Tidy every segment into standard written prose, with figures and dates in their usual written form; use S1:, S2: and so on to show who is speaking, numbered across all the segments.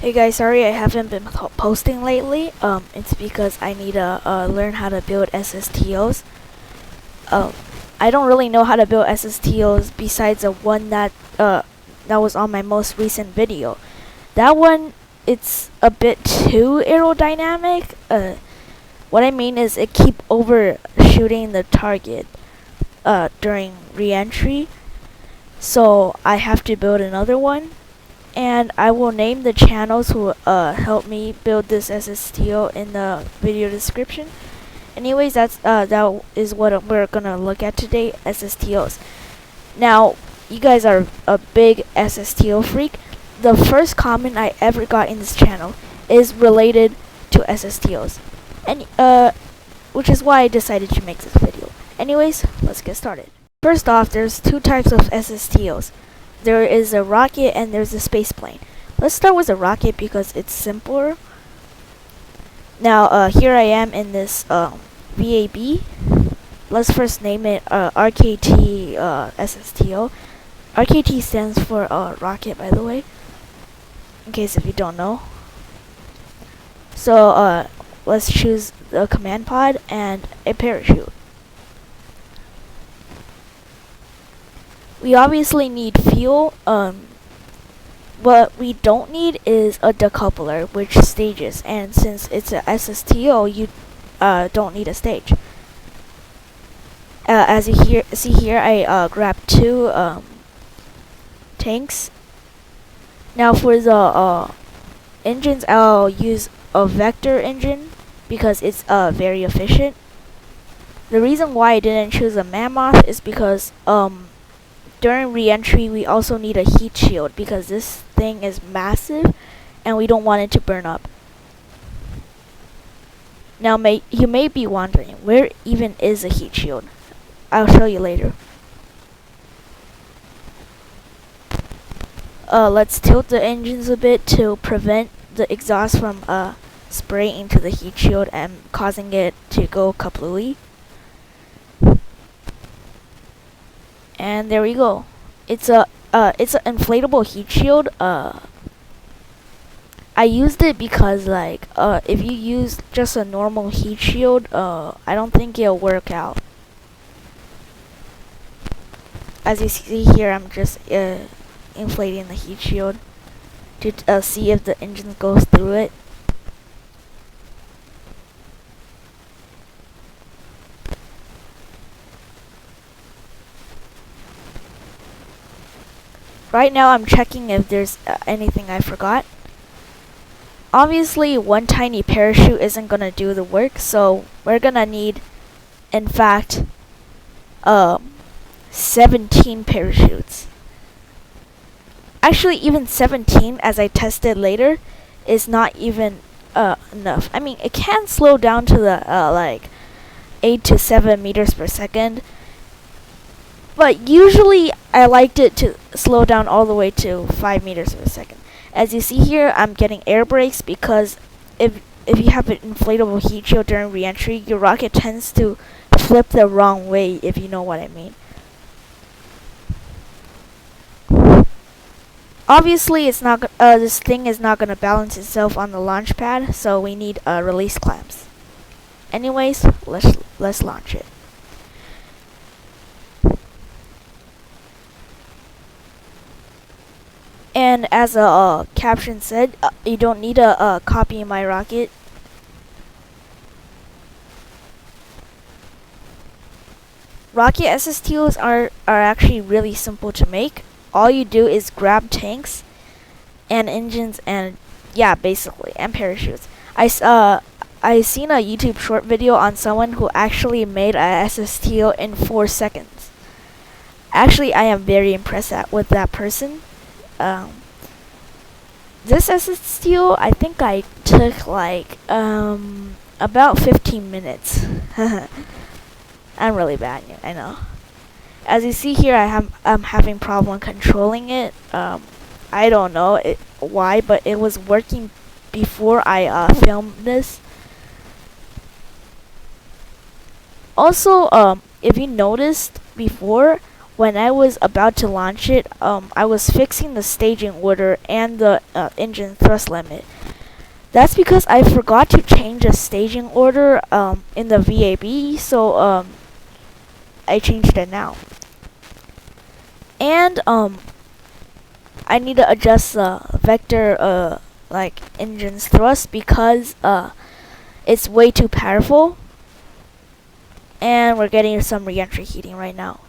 S1: Hey guys, sorry I haven't been posting lately. It's because I need to learn how to build SSTOs. I don't really know how to build SSTOs besides the one that was on my most recent video. That one, it's a bit too aerodynamic. What I mean is it keep overshooting the target during reentry. So I have to build another one. And I will name the channels who help me build this SSTO in the video description. Anyways, that is what we're gonna look at today, SSTOs. Now, you guys are a big SSTO freak. The first comment I ever got in this channel is related to SSTOs, and which is why I decided to make this video. Anyways, let's get started. First off, there's two types of SSTOs. There is a rocket and there's a space plane. Let's start with a rocket because it's simpler. Now, here I am in this VAB. Let's first name it RKT SSTO. RKT stands for rocket, by the way, in case if you don't know. So let's choose the command pod and a parachute. We obviously need fuel. What we don't need is a decoupler, which stages, and since it's a SSTO, you don't need a stage. As you see here, I grabbed two tanks. Now for the engines, I'll use a vector engine because it's very efficient. The reason why I didn't choose a mammoth is because during reentry, we also need a heat shield because this thing is massive and we don't want it to burn up. Now, you may be wondering, where even is a heat shield? I'll show you later. Let's tilt the engines a bit to prevent the exhaust from spraying into the heat shield and causing it to go kablooey. And there we go. It's an inflatable heat shield. I used it because if you use just a normal heat shield, I don't think it'll work out. As you see here, I'm just inflating the heat shield to see if the engine goes through it. Right now I'm checking if there's anything I forgot. Obviously, one tiny parachute isn't gonna do the work, so we're gonna need, in fact, 17 parachutes. Actually, even 17, as I tested later, is not even enough. I mean, it can slow down to the 8 to 7 meters per second. But usually I liked it to slow down all the way to 5 meters per second. As you see here, I'm getting air brakes because if you have an inflatable heat shield during reentry, your rocket tends to flip the wrong way, if you know what I mean. Obviously, it's not this thing is not gonna balance itself on the launch pad, so we need release clamps. Anyways, let's launch it. And as a caption said, you don't need to copy my rocket. Rocket SSTOs are actually really simple to make. All you do is grab tanks and engines and basically, and parachutes. I seen a YouTube short video on someone who actually made a SSTO in 4 seconds. Actually, I am very impressed with that person. This SSTO, I think I took about 15 minutes. I'm really bad, I know. As you see here, I'm having problem controlling it. I don't know why, but it was working before I filmed this. Also, if you noticed before, when I was about to launch it, I was fixing the staging order and the engine thrust limit. That's because I forgot to change the staging order in the VAB, so I changed it now. And I need to adjust the vector like engine's thrust because it's way too powerful. And we're getting some reentry heating right now.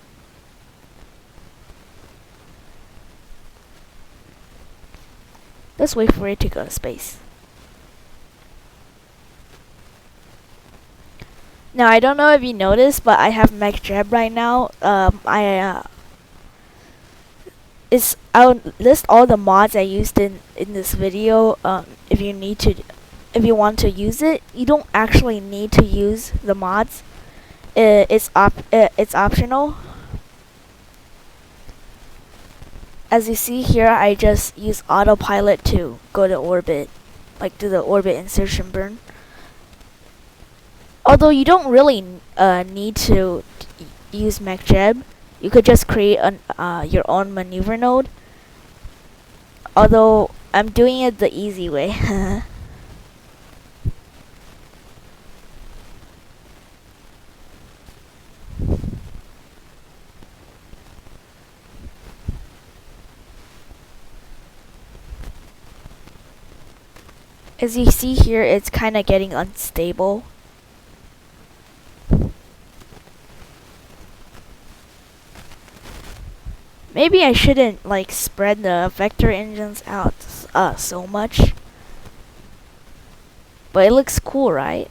S1: Let's wait for it to go to space. Now I don't know if you noticed, but I have MacJeb right now. I'll list all the mods I used in this video. If you want to use it, you don't actually need to use the mods. It's optional. As you see here, I just use autopilot to go to orbit, like do the orbit insertion burn. Although you don't really need to use MacJeb, you could just create your own maneuver node. Although I'm doing it the easy way. As you see here, it's kind of getting unstable. Maybe I shouldn't like spread the vector engines out so much. But it looks cool, right?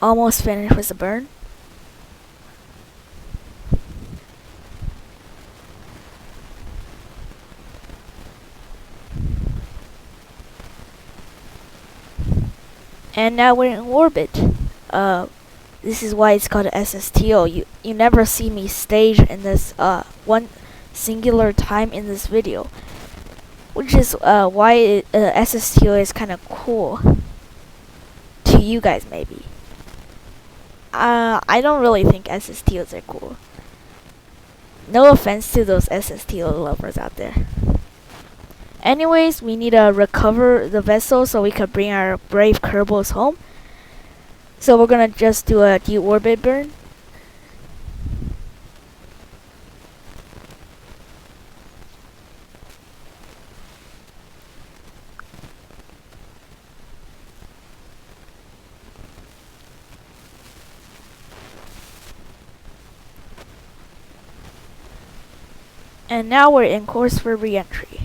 S1: Almost finished with the burn. And now we're in orbit. This is why it's called SSTO. You never see me stage in this one singular time in this video, which is why SSTO is kind of cool to you guys maybe. I don't really think SSTOs are cool. No offense to those SSTO lovers out there. Anyways, we need to recover the vessel so we can bring our brave Kerbals home. So we're gonna just do a deorbit burn. And now we're in course for reentry.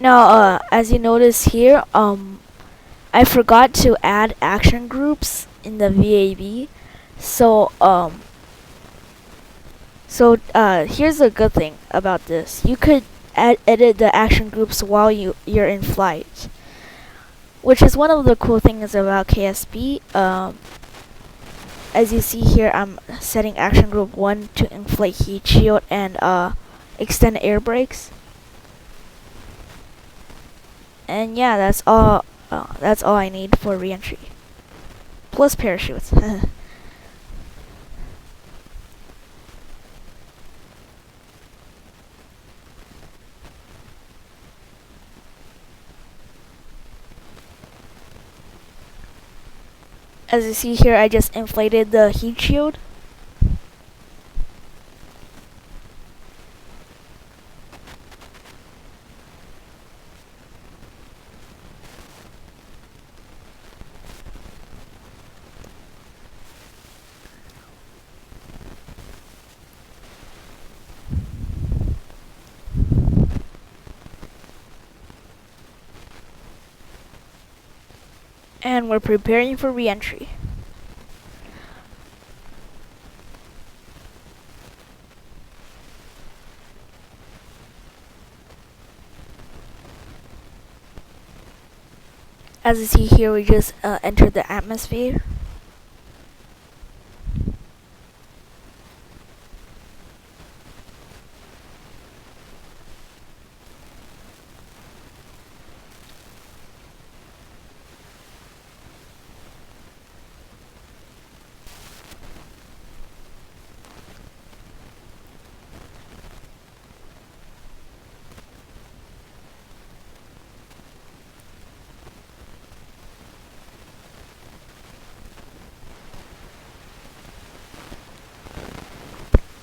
S1: Now, as you notice here, I forgot to add action groups in the VAB. So here's a good thing about this. You could edit the action groups while you're in flight, which is one of the cool things about KSP. As you see here, I'm setting action group 1 to inflate heat shield and extend air brakes. And yeah, that's all I need for reentry. Plus parachutes. As you see here, I just inflated the heat shield. And we're preparing for reentry. As you see here, we just entered the atmosphere.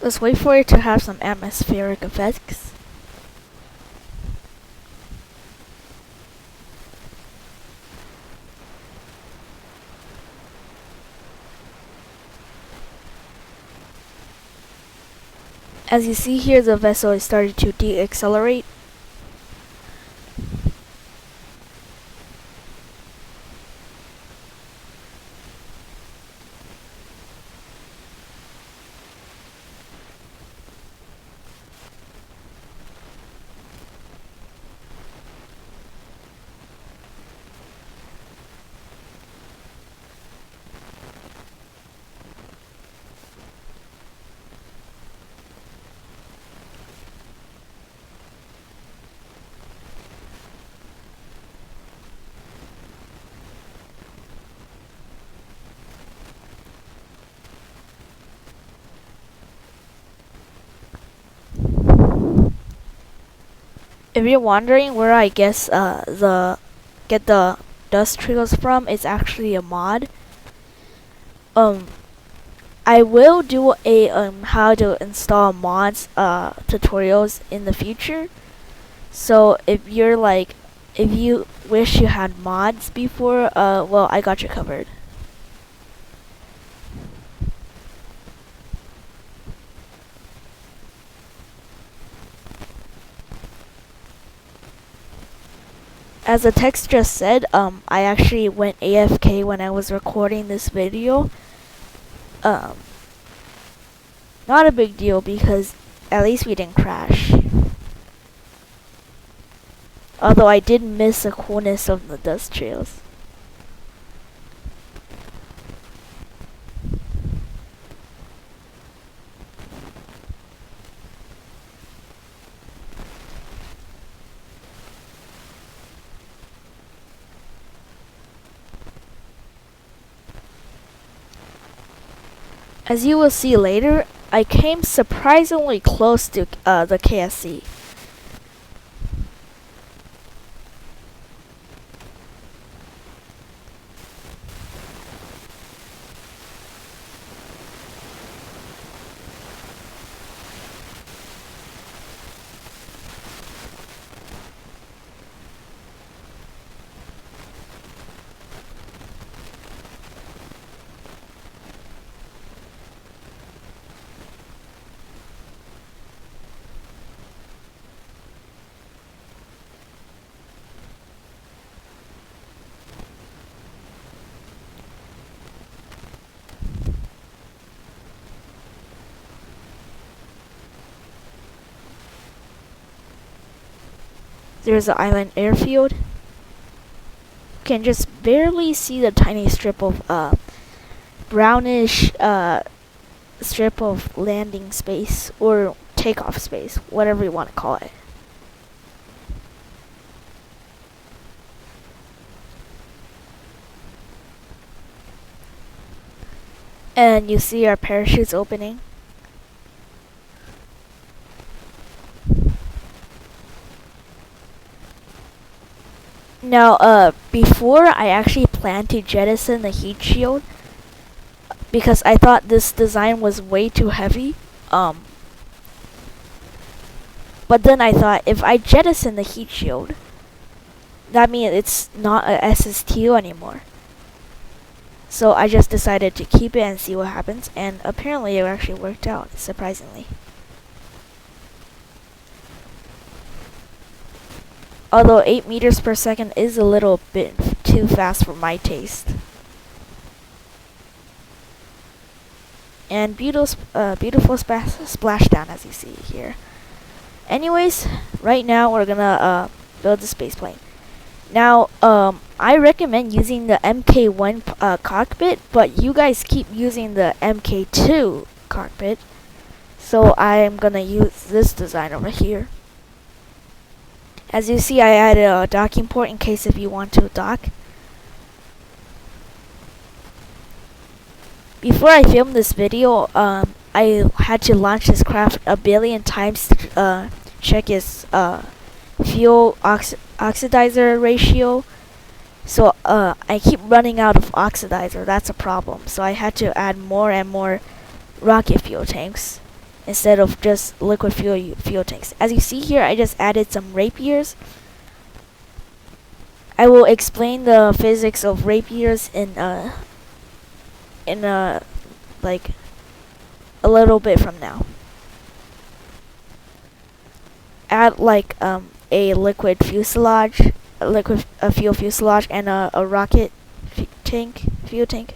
S1: Let's wait for it to have some atmospheric effects. As you see here, the vessel is starting to deaccelerate. If you're wondering where I guess get the dust trails from, it's actually a mod. I will do a how to install mods tutorials in the future. So if you wish you had mods before, well, I got you covered. As the text just said, I actually went AFK when I was recording this video. Not a big deal because at least we didn't crash. Although I did miss the coolness of the dust trails. As you will see later, I came surprisingly close to the KSC. There's an island airfield. You can just barely see the tiny strip of brownish strip of landing space or takeoff space, whatever you want to call it. And you see our parachutes opening. Now, before I actually planned to jettison the heat shield because I thought this design was way too heavy. But then I thought if I jettison the heat shield, that means it's not a SSTO anymore. So I just decided to keep it and see what happens, and apparently it actually worked out, surprisingly. Although 8 meters per second is a little bit too fast for my taste. And beautiful splashdown as you see here. Anyways, right now we're gonna build the spaceplane. Now, I recommend using the MK1 cockpit, but you guys keep using the MK2 cockpit. So I am gonna use this design over here. As you see, I added a docking port in case if you want to dock. Before I filmed this video, I had to launch this craft a billion times to check its fuel oxidizer ratio. So I keep running out of oxidizer. That's a problem. So I had to add more and more rocket fuel tanks instead of just liquid fuel tanks. As you see here, I just added some rapiers. I will explain the physics of rapiers in like a little bit from now. Add like a liquid fuselage, a fuel fuselage, and a rocket fuel tank.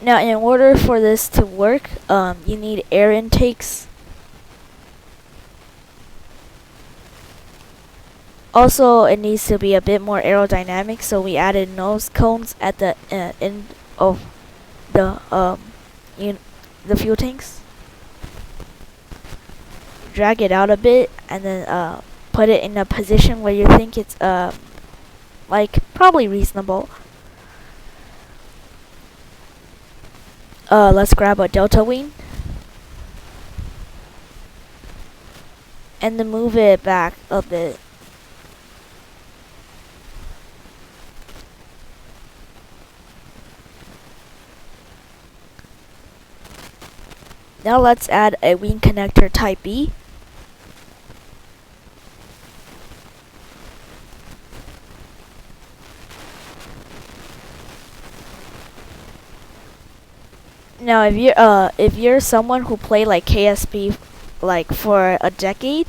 S1: Now, in order for this to work, you need air intakes. Also, it needs to be a bit more aerodynamic, so we added nose cones at the end of the the fuel tanks. Drag it out a bit, and then put it in a position where you think it's like probably reasonable. Let's grab a delta wing and then move it back a bit. Now let's add a wing connector type B. Now, if you're someone who played like KSP like for a decade,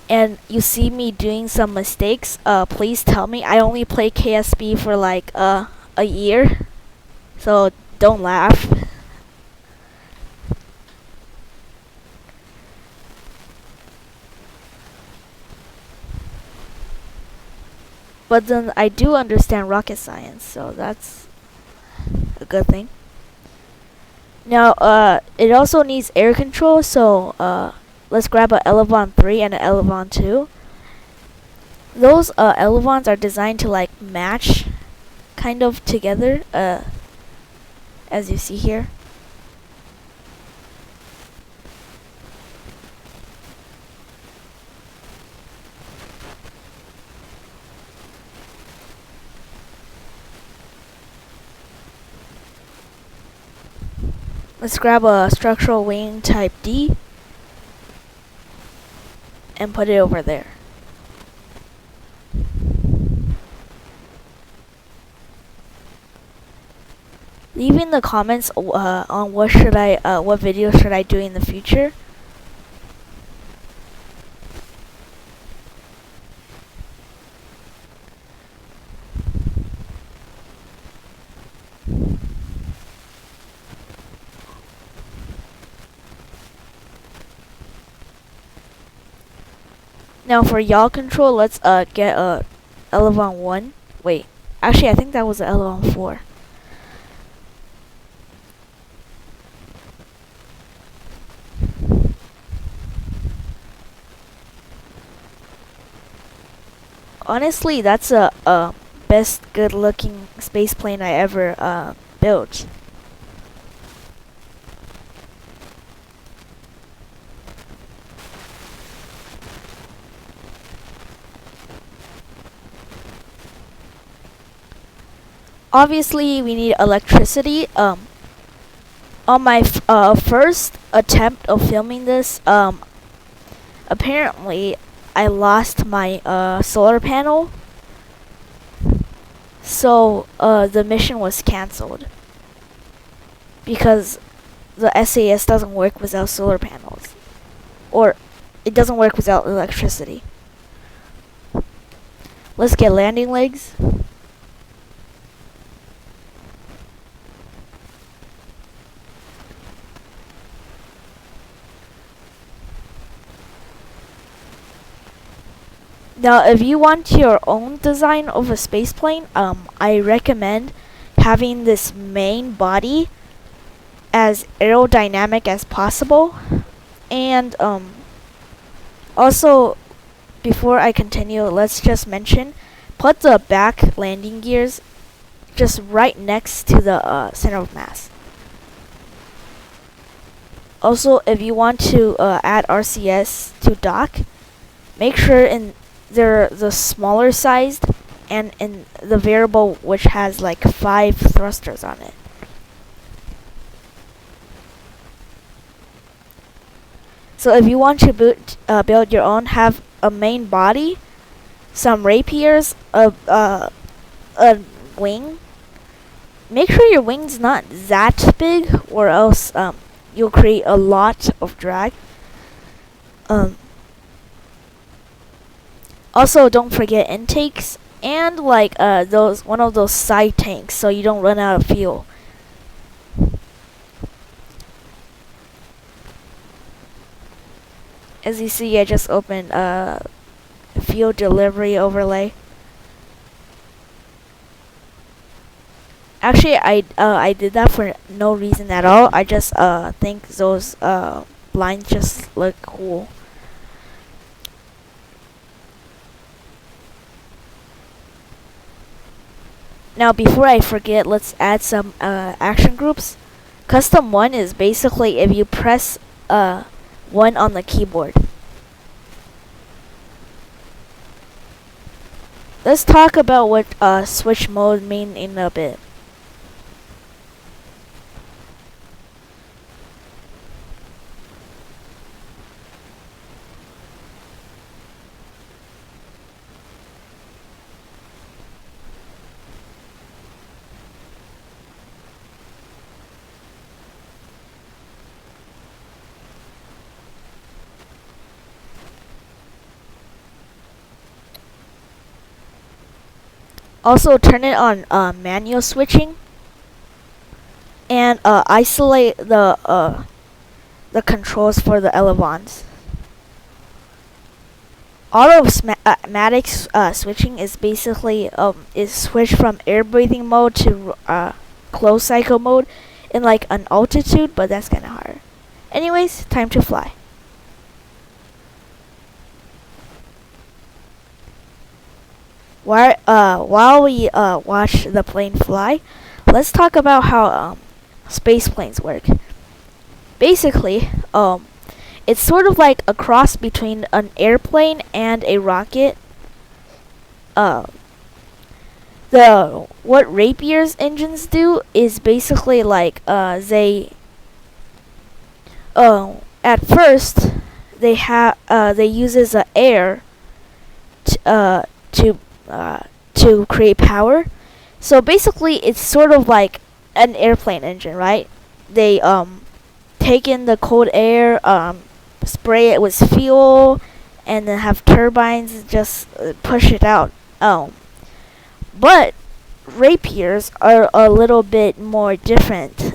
S1: and you see me doing some mistakes, please tell me. I only play KSP for like a year, so don't laugh. But then I do understand rocket science, so that's a good thing. Now, it also needs air control, so let's grab a Elevon 3 and an Elevon 2. Those Elevons are designed to like match kind of together, as you see here. Let's grab a structural wing type D and put it over there. Leave in the comments on what video should I do in the future. Now for yaw control, let's get a Elevon 1. Wait, actually I think that was a Elevon 4. Honestly, that's a best good looking space plane I ever built. Obviously, we need electricity. On my first attempt of filming this, apparently I lost my solar panel, so the mission was cancelled because the SAS doesn't work without solar panels, or it doesn't work without electricity. Let's get landing legs. Now, if you want your own design of a space plane, I recommend having this main body as aerodynamic as possible. And also, before I continue, let's just mention, put the back landing gears just right next to the center of mass. Also, if you want to add RCS to dock, make sure in they're the smaller sized and in the variable which has like 5 thrusters on it. So if you want to build your own, have a main body, some rapiers, a wing. Make sure your wing's not that big, or else you'll create a lot of drag. Also, don't forget intakes and like one of those side tanks, so you don't run out of fuel. As you see, I just opened fuel delivery overlay. Actually, I did that for no reason at all. I just think those lines just look cool. Now, before I forget, let's add some action groups. Custom 1 is basically if you press 1 on the keyboard. Let's talk about what switch mode mean in a bit. Also, turn it on manual switching, and isolate the controls for the elevons. Automatic switching is basically is switch from air breathing mode to closed cycle mode in like an altitude, but that's kind of hard. Anyways, time to fly. While we watch the plane fly, let's talk about how space planes work. Basically, it's sort of like a cross between an airplane and a rocket. What Rapier's engines do is basically like they at first they uses air to create power. So basically, it's sort of like an airplane engine, right? They take in the cold air, spray it with fuel, and then have turbines just push it out. But Rapiers are a little bit more different.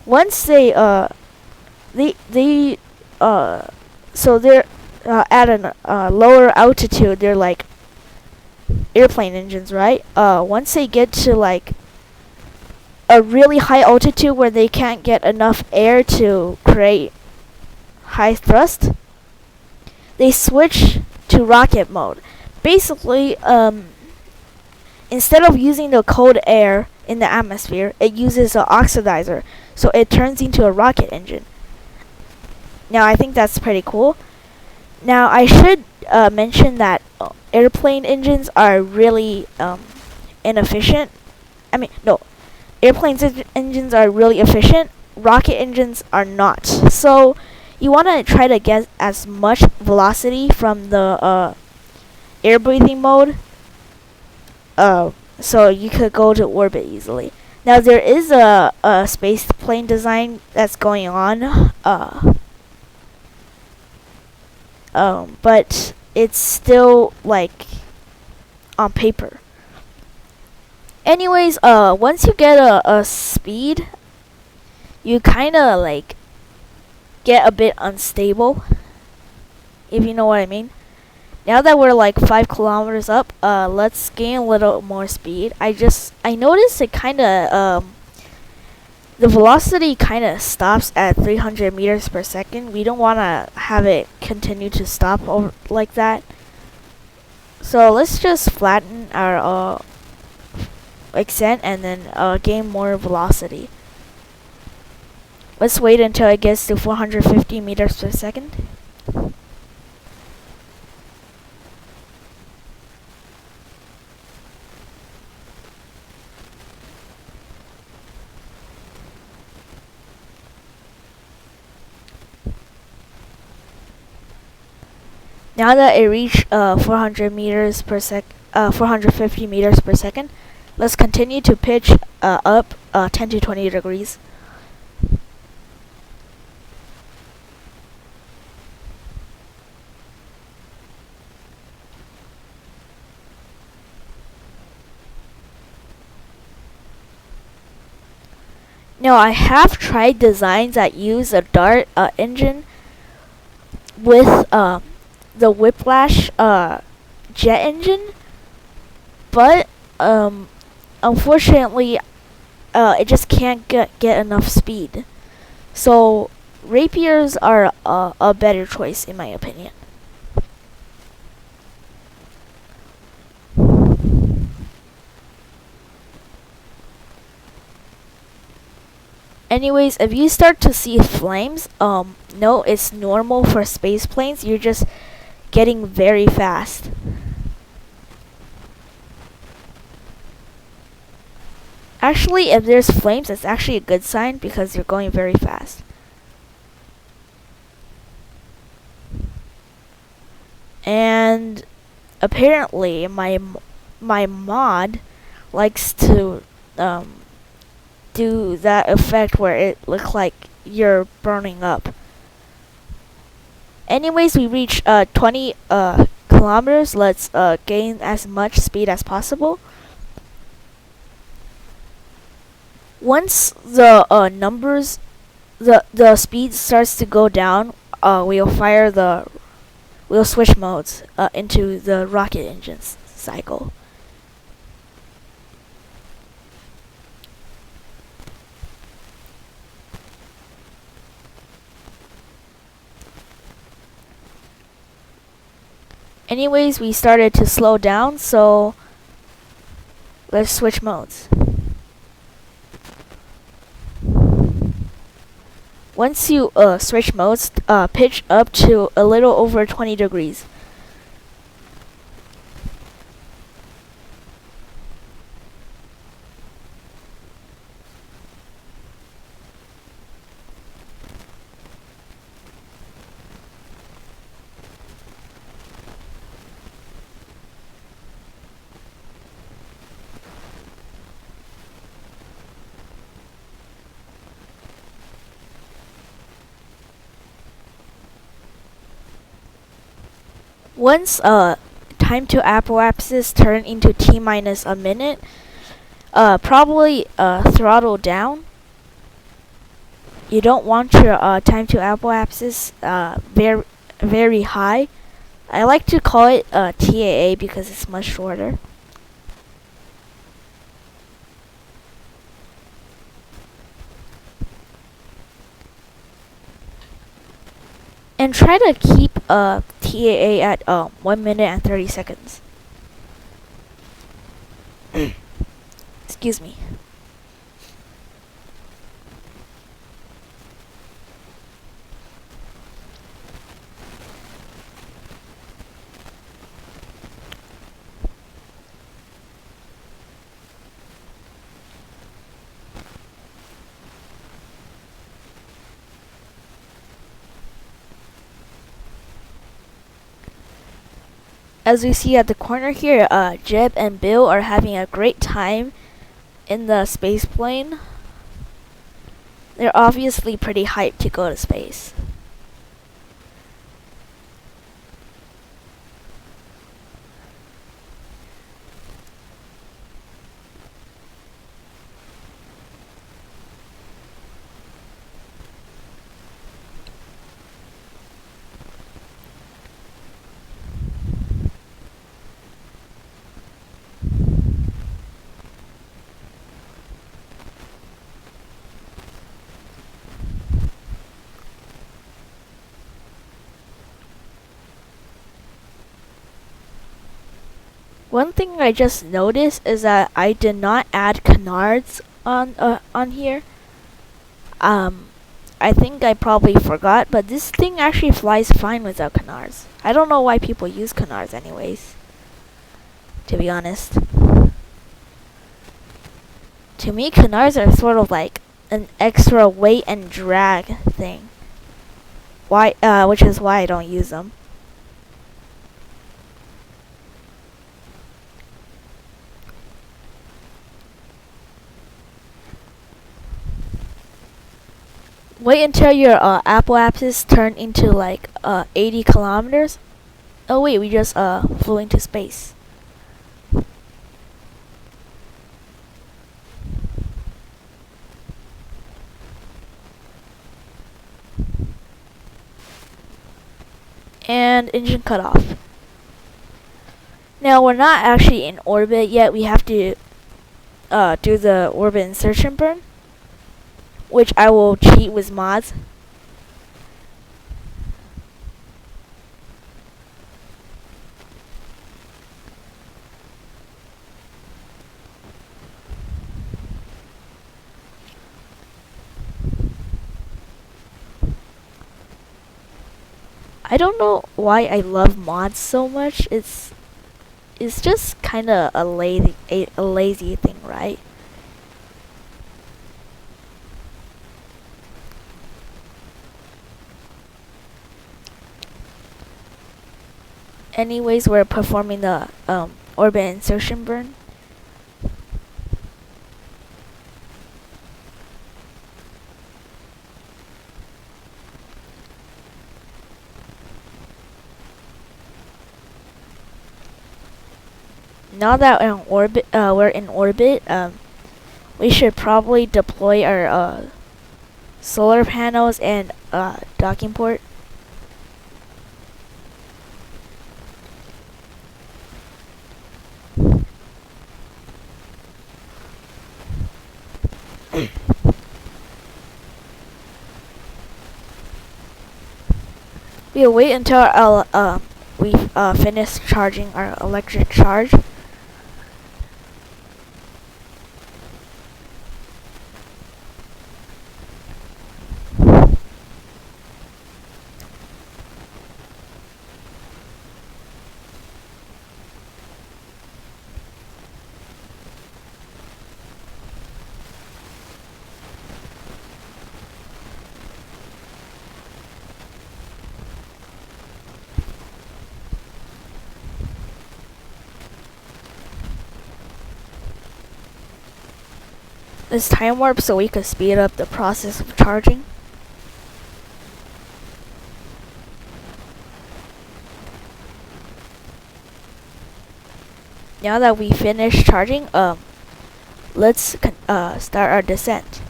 S1: Once they so they're at a lower altitude, they're like airplane engines, right? Once they get to like a really high altitude where they can't get enough air to create high thrust, they switch to rocket mode. Basically, instead of using the cold air in the atmosphere, it uses an oxidizer, so it turns into a rocket engine. Now, I think that's pretty cool. Now, I should mention that airplane engines are really inefficient. Airplane engines are really efficient. Rocket engines are not. So, you want to try to get as much velocity from the air breathing mode, so you could go to orbit easily. Now, there is a space plane design that's going on. But it's still like on paper. Anyways, once you get a speed, you kind of like get a bit unstable, if you know what I mean. Now that we're like 5 kilometers up, let's gain a little more speed. I noticed it kind of the velocity kind of stops at 300 meters per second. We don't want to have it continue to stop over like that. So let's just flatten our extent and then gain more velocity. Let's wait until it gets to 450 meters per second. Now that it reached 400 meters per 450 meters per second, let's continue to pitch up 10 to 20 degrees. Now I have tried designs that use a dart engine with the Whiplash jet engine, but unfortunately it just can't get enough speed. So Rapiers are a better choice in my opinion. Anyways, if you start to see flames, no, it's normal for space planes. You're just getting very fast. Actually, if there's flames, it's actually a good sign because you're going very fast. And apparently, my mod likes to do that effect where it looks like you're burning up. Anyways, we reach 20 kilometers. Let's gain as much speed as possible. Once the the speed starts to go down, we'll switch modes into the rocket engines cycle. Anyways, we started to slow down, so let's switch modes. Once you switch modes, pitch up to a little over 20 degrees. Once time to apoapsis turn into T minus a minute, probably throttle down. You don't want your time to apoapsis very high. I like to call it TAA because it's much shorter. And try to keep TAA at 1 minute and 30 seconds. Excuse me. As we see at the corner here, Jeb and Bill are having a great time in the space plane. They're obviously pretty hyped to go to space. One thing I just noticed is that I did not add canards on here. I think I probably forgot, but this thing actually flies fine without canards. I don't know why people use canards anyways, to be honest. To me, canards are sort of like an extra weight and drag thing. Which is why I don't use them. Wait until your Apple axis turn into like 80 kilometers. Oh wait, we just flew into space. And engine cut off. Now we're not actually in orbit yet. We have to do the orbit insertion burn, which I will cheat with mods. I don't know why I love mods so much. It's just kind of a lazy thing, right? Anyways, we're performing the orbit insertion burn. Now that we're in orbit. We should probably deploy our solar panels and docking port. We'll wait until we finish charging our electric charge. This time warp so we could speed up the process of charging. Now that we finished charging, let's start our descent.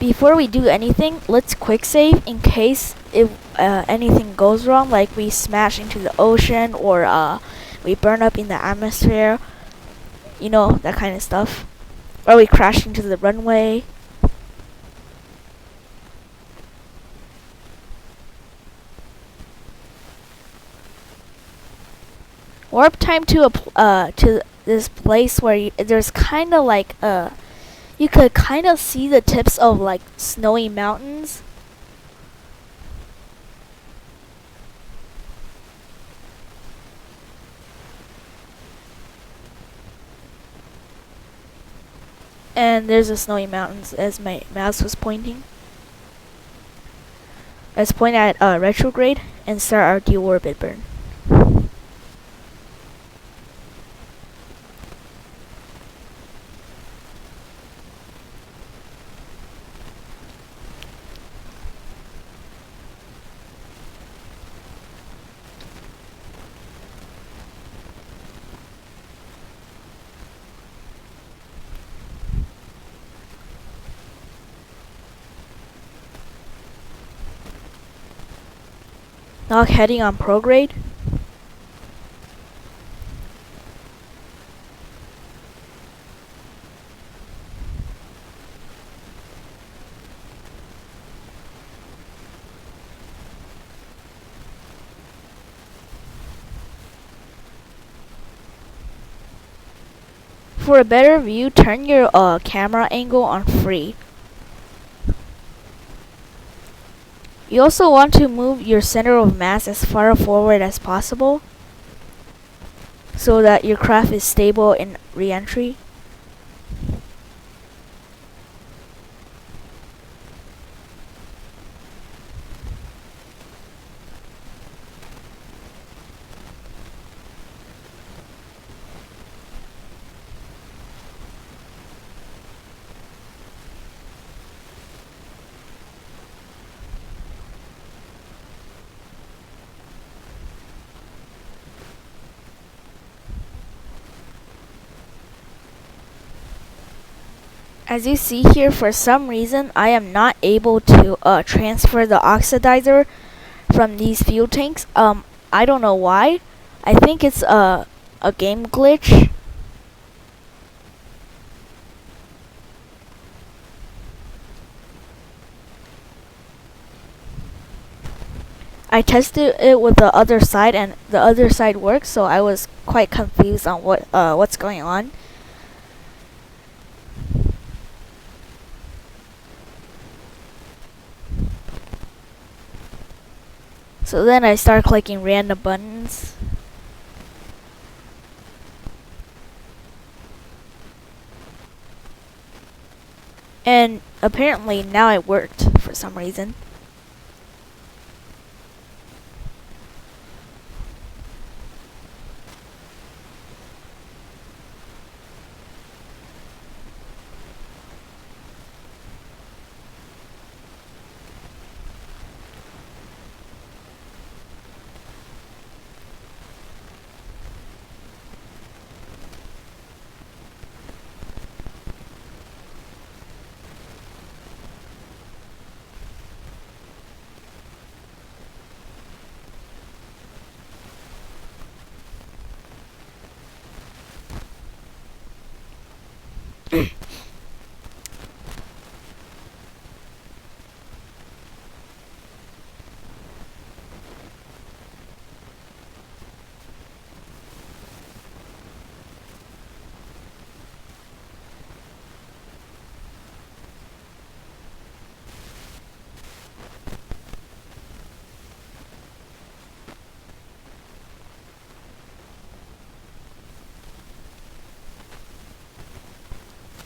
S1: Before we do anything, let's quick save in case if anything goes wrong, like we smash into the ocean or we burn up in the atmosphere. You know, that kind of stuff. Or we crash into the runway. Warp time to this place where there's kind of like you could kind of see the tips of like snowy mountains. And there's the snowy mountains as my mouse was pointing. Let's point at retrograde and start our deorbit burn. Now heading on prograde. For a better view, turn your camera angle on free. You also want to move your center of mass as far forward as possible so that your craft is stable in reentry. As you see here, for some reason, I am not able to transfer the oxidizer from these fuel tanks. I don't know why. I think it's a game glitch. I tested it with the other side, and the other side works, so I was quite confused on what's going on. So then I started clicking random buttons. And apparently now it worked for some reason.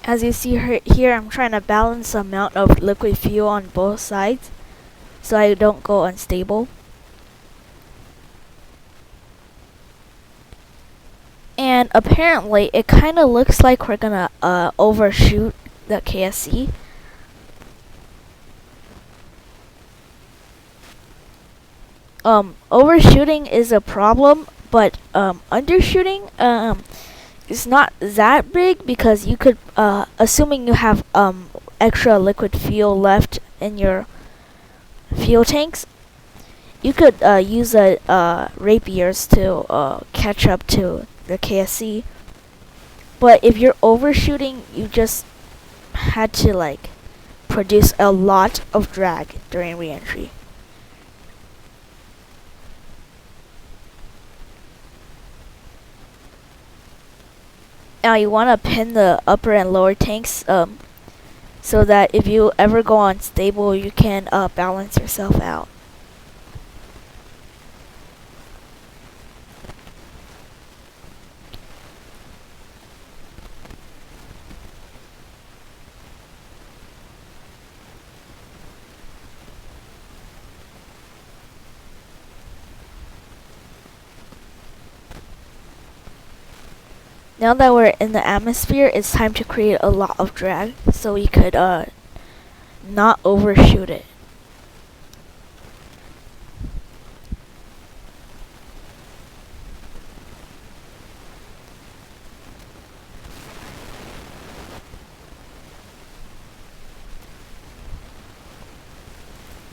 S1: As you see here, I'm trying to balance the amount of liquid fuel on both sides so I don't go unstable. And apparently it kind of looks like we're gonna overshoot the KSC. Overshooting is a problem, but undershooting it's not that big, because you could, assuming you have extra liquid fuel left in your fuel tanks, you could use rapiers to catch up to the KSC. But if you're overshooting, you just had to like produce a lot of drag during reentry. Now you want to pin the upper and lower tanks so that if you ever go unstable, you can balance yourself out. Now that we're in the atmosphere, it's time to create a lot of drag so we could not overshoot it.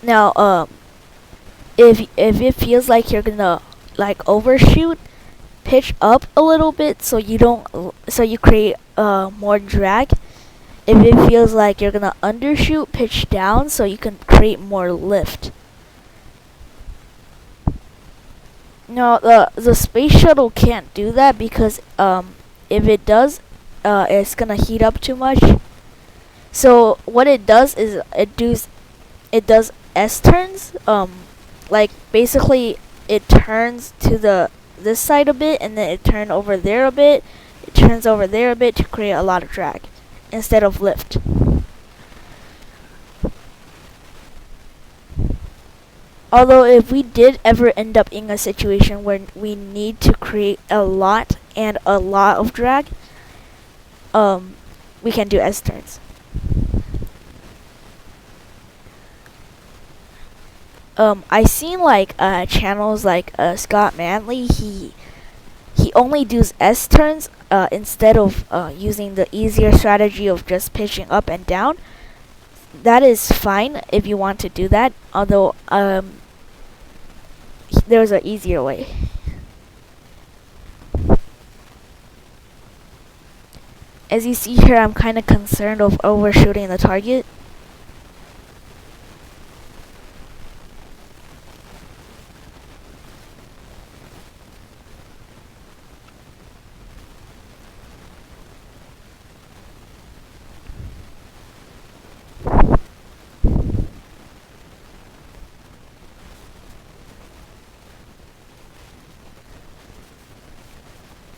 S1: Now, if it feels like you're gonna like overshoot, pitch up a little bit so you create more drag. If it feels like you're gonna undershoot, pitch down so you can create more lift. Now the space shuttle can't do that because if it does, it's gonna heat up too much. So what it does is it does S turns. Like basically it turns to this side a bit, and then it turns over there a bit. It turns over there a bit to create a lot of drag instead of lift. Although if we did ever end up in a situation where we need to create a lot of drag, we can do S turns. I seen like channels like Scott Manley. He only does S turns instead of using the easier strategy of just pitching up and down. That is fine if you want to do that, although there's an easier way. As you see here, I'm kind of concerned of overshooting the target.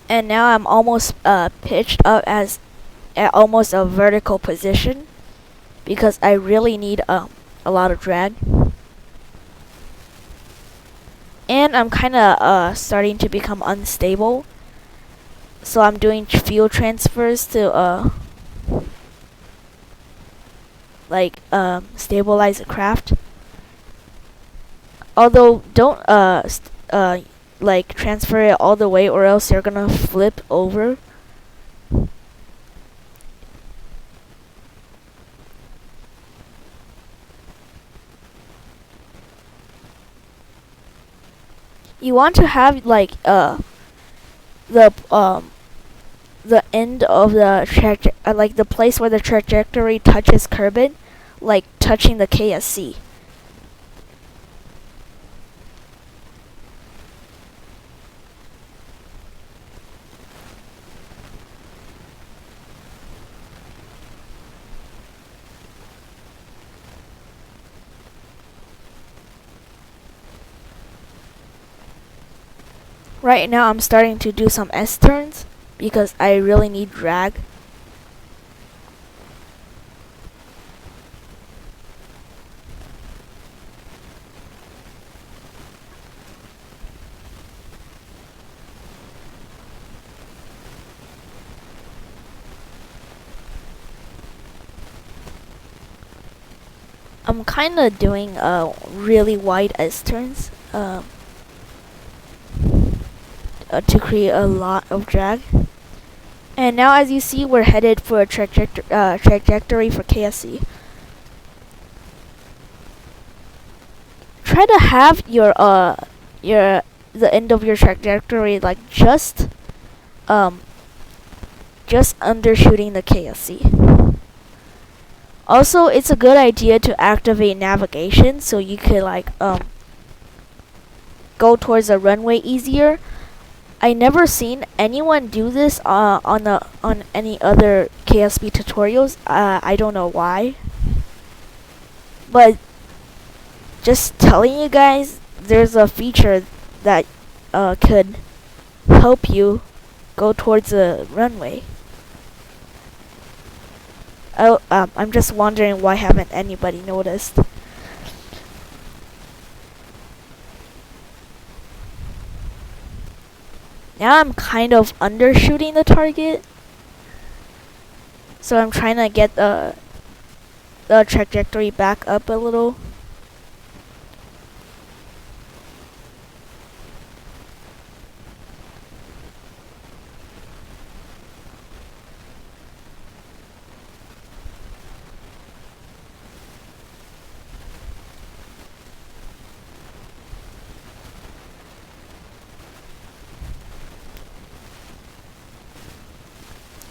S1: And now I'm almost pitched up at almost a vertical position because I really need a lot of drag. And I'm kind of starting to become unstable, so I'm doing fuel transfers to stabilize the craft. Although don't transfer it all the way, or else you're gonna flip over. You want to have the end of the the place where the trajectory touches Kerbin, like touching the KSC. Right now I'm starting to do some S-turns because I really need drag. I'm kind of doing really wide S-turns to create a lot of drag. And now, as you see, we're headed for a trajectory for KSC. Try to have the end of your trajectory just undershooting the KSC. Also, it's a good idea to activate navigation so you could go towards the runway easier. I never seen anyone do this on any other KSP tutorials. I don't know why, but just telling you guys, there's a feature that could help you go towards the runway. Oh, I'm just wondering why haven't anybody noticed. Now I'm kind of undershooting the target, so I'm trying to get the trajectory back up a little.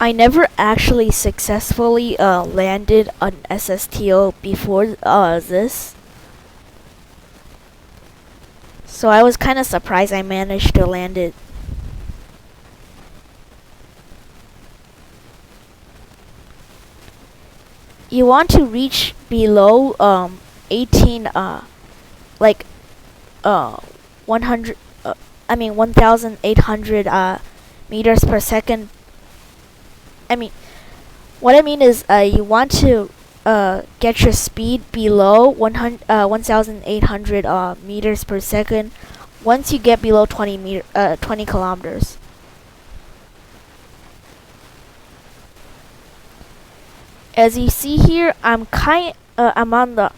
S1: I never actually successfully landed an SSTO before this, so I was kind of surprised I managed to land it. You want to reach below 1,800 meters per second. What I mean is, you want to get your speed below 1,800 meters per second once you get below 20 kilometers. As you see here, I'm on the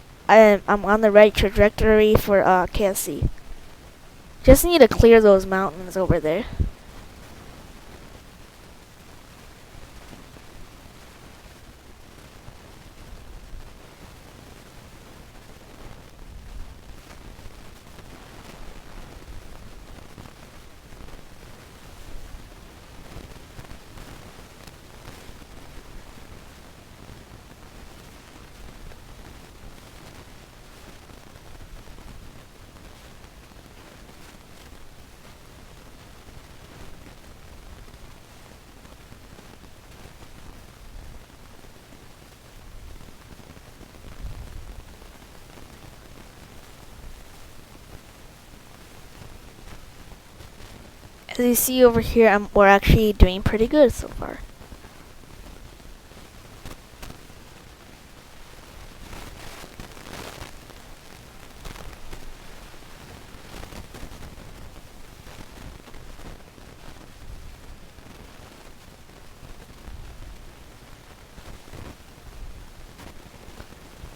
S1: right trajectory for KSC. Just need to clear those mountains over there. As you see over here, we're actually doing pretty good so far.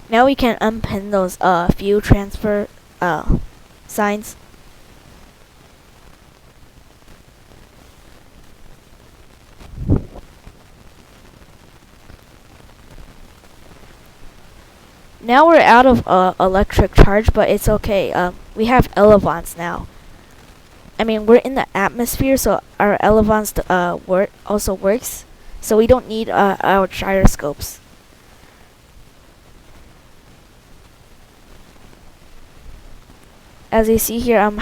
S1: Now we can unpin those fuel transfer signs. Now we're out of electric charge, but it's okay. We have elevons now. I mean, we're in the atmosphere, so our elevons also works. So we don't need our gyroscopes. As you see here, I'm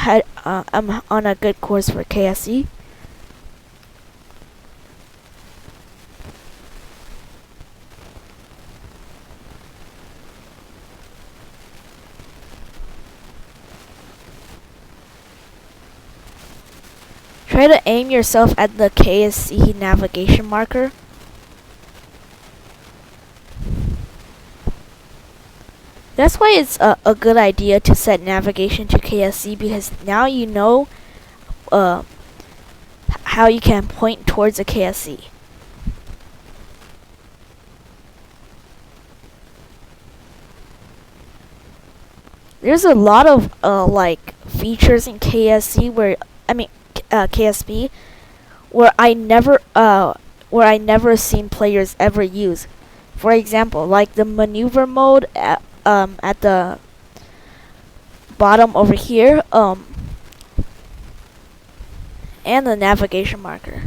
S1: on a good course for KSP. Try to aim yourself at the KSP navigation marker. That's why it's a good idea to set navigation to KSP, because now you know how you can point towards a KSP. There's a lot of like features in KSP KSP where I never seen players ever use. For example, like the maneuver mode at the bottom over here, and the navigation marker.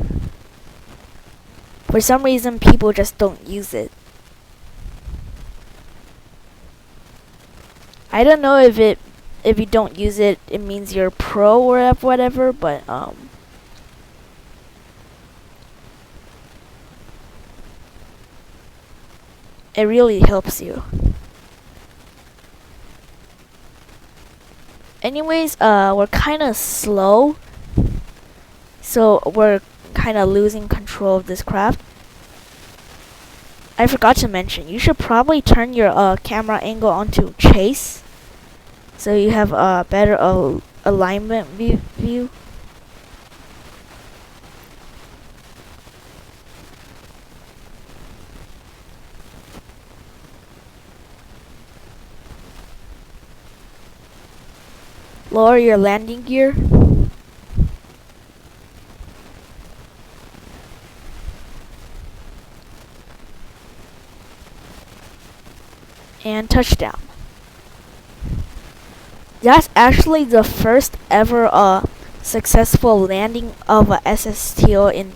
S1: For some reason, people just don't use it. I don't know if you don't use it, it means you're pro or whatever, but it really helps you. Anyways, we're kind of slow, so we're kind of losing control of this craft. I forgot to mention, you should probably turn your camera angle onto chase, so you have a better alignment view. Lower your landing gear. And touchdown. That's actually the first ever successful landing of a SSTO in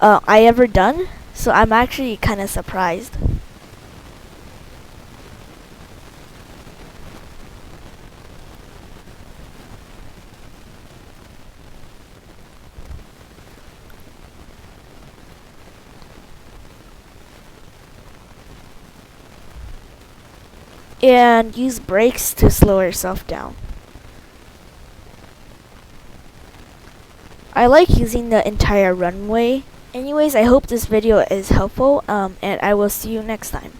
S1: I ever done, so I'm actually kind of surprised. And use brakes to slow yourself down. I like using the entire runway. Anyways, I hope this video is helpful, and I will see you next time.